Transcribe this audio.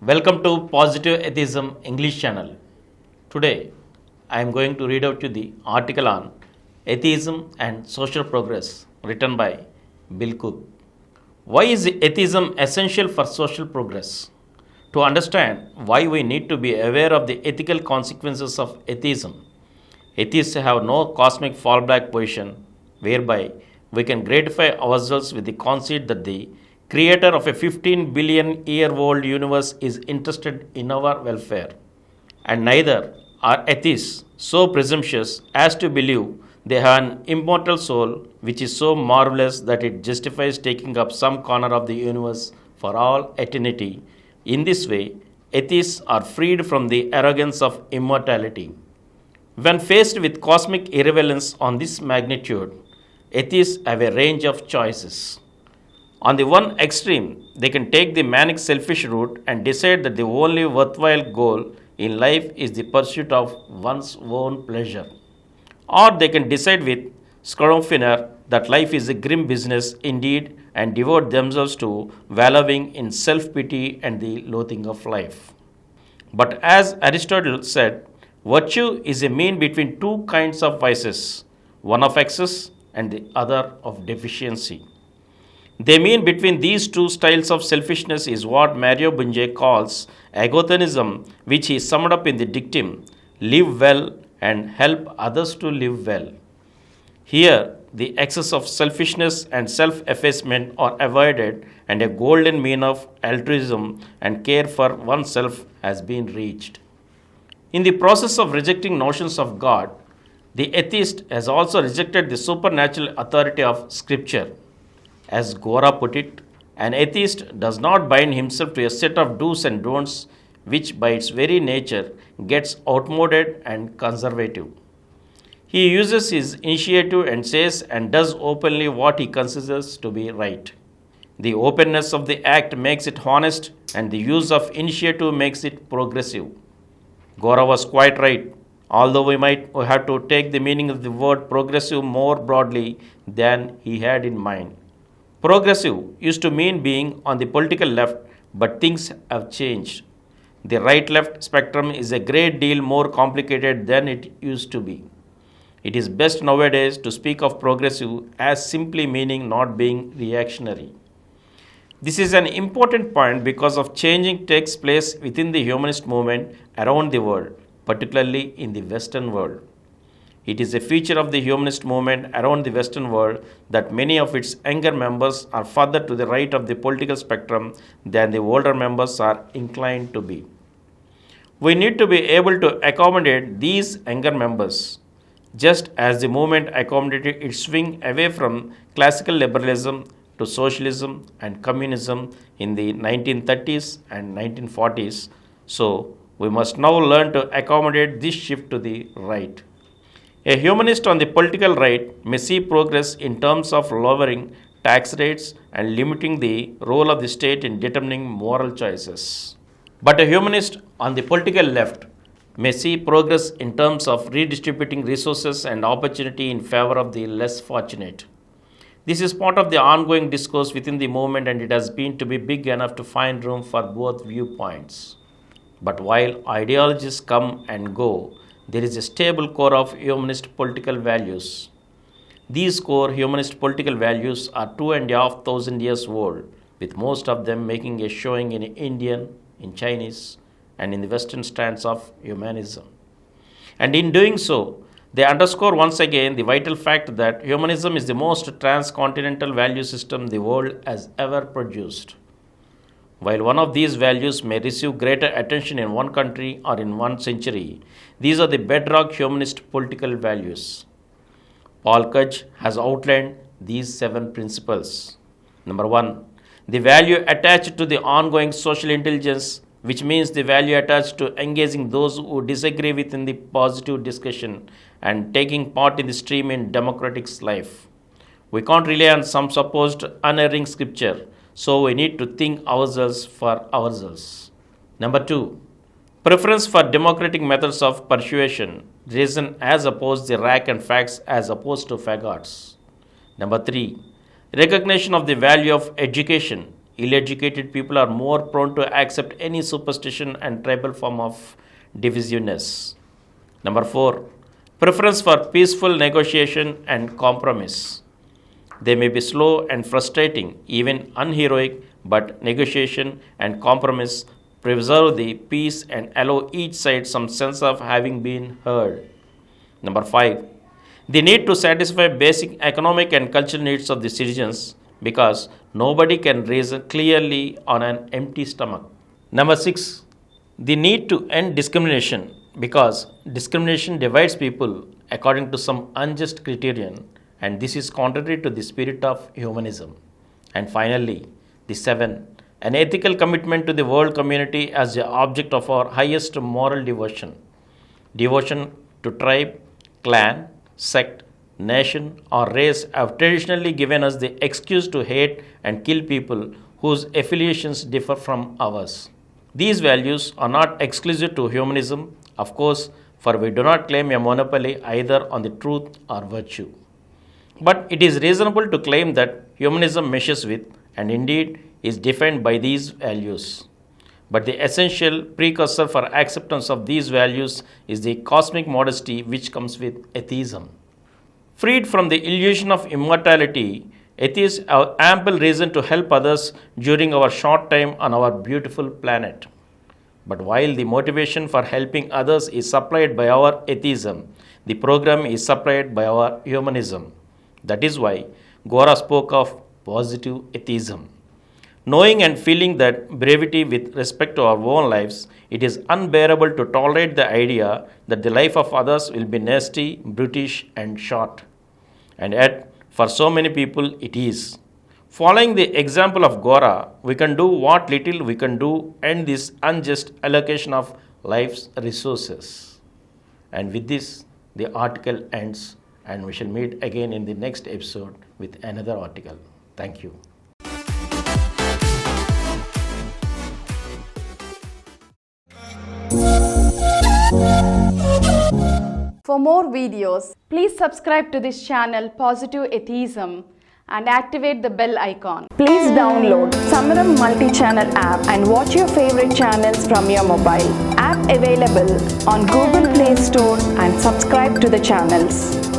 Welcome to Positive Atheism English channel. Today, I am going to read out to the article on Atheism and Social Progress written by Bill Cook. Why is atheism essential for social progress? To understand why we need to be aware of the ethical consequences of atheism, atheists have no cosmic fallback position whereby we can gratify ourselves with the conceit that the creator of a 15 billion year old universe is interested in our welfare. And neither are atheists so presumptuous as to believe they have an immortal soul which is so marvelous that it justifies taking up some corner of the universe for all eternity. In this way, atheists are freed from the arrogance of immortality. When faced with cosmic irrelevance on this magnitude, atheists have a range of choices. On the one extreme, they can take the manic selfish route and decide that the only worthwhile goal in life is the pursuit of one's own pleasure. Or they can decide with Scorofiner that life is a grim business indeed and devote themselves to wallowing in self pity and the loathing of life. But as Aristotle said, virtue is a mean between two kinds of vices, one of excess and the other of deficiency. The mean between these two styles of selfishness is what Mario Bunge calls egotheism, which he summed up in the dictum, live well and help others to live well. Here, the excess of selfishness and self-effacement are avoided and a golden mean of altruism and care for oneself has been reached. In the process of rejecting notions of God, the atheist has also rejected the supernatural authority of Scripture. As Gora put it, an atheist does not bind himself to a set of do's and don'ts which by its very nature gets outmoded and conservative. He uses his initiative and says and does openly what he considers to be right. The openness of the act makes it honest and the use of initiative makes it progressive. Gora was quite right, although we might have to take the meaning of the word progressive more broadly than he had in mind. Progressive used to mean being on the political left, but things have changed. The right left spectrum is a great deal more complicated than it used to be. It is best nowadays to speak of progressive as simply meaning not being reactionary. This is an important point because of changing takes place within the humanist movement around the world, particularly in the Western world. It is a feature of the humanist movement around the Western world that many of its younger members are further to the right of the political spectrum than the older members are inclined to be. We need to be able to accommodate these younger members, just as the movement accommodated its swing away from classical liberalism to socialism and communism in the 1930s and 1940s. So, we must now learn to accommodate this shift to the right. A humanist on the political right may see progress in terms of lowering tax rates and limiting the role of the state in determining moral choices. But a humanist on the political left may see progress in terms of redistributing resources and opportunity in favor of the less fortunate. This is part of the ongoing discourse within the movement and it has been to be big enough to find room for both viewpoints. But while ideologies come and go, there is a stable core of humanist political values. These core humanist political values are 2,500 years old, with most of them making a showing in Indian, in Chinese, and in the Western strands of humanism. And in doing so, they underscore once again the vital fact that humanism is the most transcontinental value system the world has ever produced. While one of these values may receive greater attention in one country or in one century, these are the bedrock humanist political values. Paul Kudge has outlined these 7 principles. Number 1, the value attached to the ongoing social intelligence, which means the value attached to engaging those who disagree within the positive discussion and taking part in the stream in democratic life. We can't rely on some supposed unerring scripture, so we need to think ourselves for ourselves. Number 2, preference for democratic methods of persuasion, reason as opposed to rack and facts as opposed to faggots. Number 3, recognition of the value of education, ill-educated people are more prone to accept any superstition and tribal form of divisiveness. Number 4. Preference for peaceful negotiation and compromise. They may be slow and frustrating, even unheroic, but negotiation and compromise preserve the peace and allow each side some sense of having been heard. Number 5. The need to satisfy basic economic and cultural needs of the citizens because nobody can reason clearly on an empty stomach. Number 6. The need to end discrimination because discrimination divides people according to some unjust criterion, and this is contrary to the spirit of humanism. And finally, the 7. An ethical commitment to the world community as the object of our highest moral devotion. Devotion to tribe, clan, sect, nation, or race have traditionally given us the excuse to hate and kill people whose affiliations differ from ours. These values are not exclusive to humanism, of course, for we do not claim a monopoly either on the truth or virtue. But it is reasonable to claim that humanism meshes with, and indeed is defined by, these values. But the essential precursor for acceptance of these values is the cosmic modesty which comes with atheism. Freed from the illusion of immortality, atheists have ample reason to help others during our short time on our beautiful planet. But while the motivation for helping others is supplied by our atheism, the program is supplied by our humanism. That is why Gora spoke of positive atheism. Knowing and feeling that brevity with respect to our own lives, it is unbearable to tolerate the idea that the life of others will be nasty, brutish, and short. And yet, for so many people, it is. Following the example of Gora, we can do what little we can do end this unjust allocation of life's resources. And with this, the article ends, and we shall meet again in the next episode with another article. Thank you. For more videos, please subscribe to this channel Positive Atheism and activate the bell icon. Please download Samaram multi-channel app and watch your favorite channels from your mobile. App available on Google Play Store and subscribe to the channels.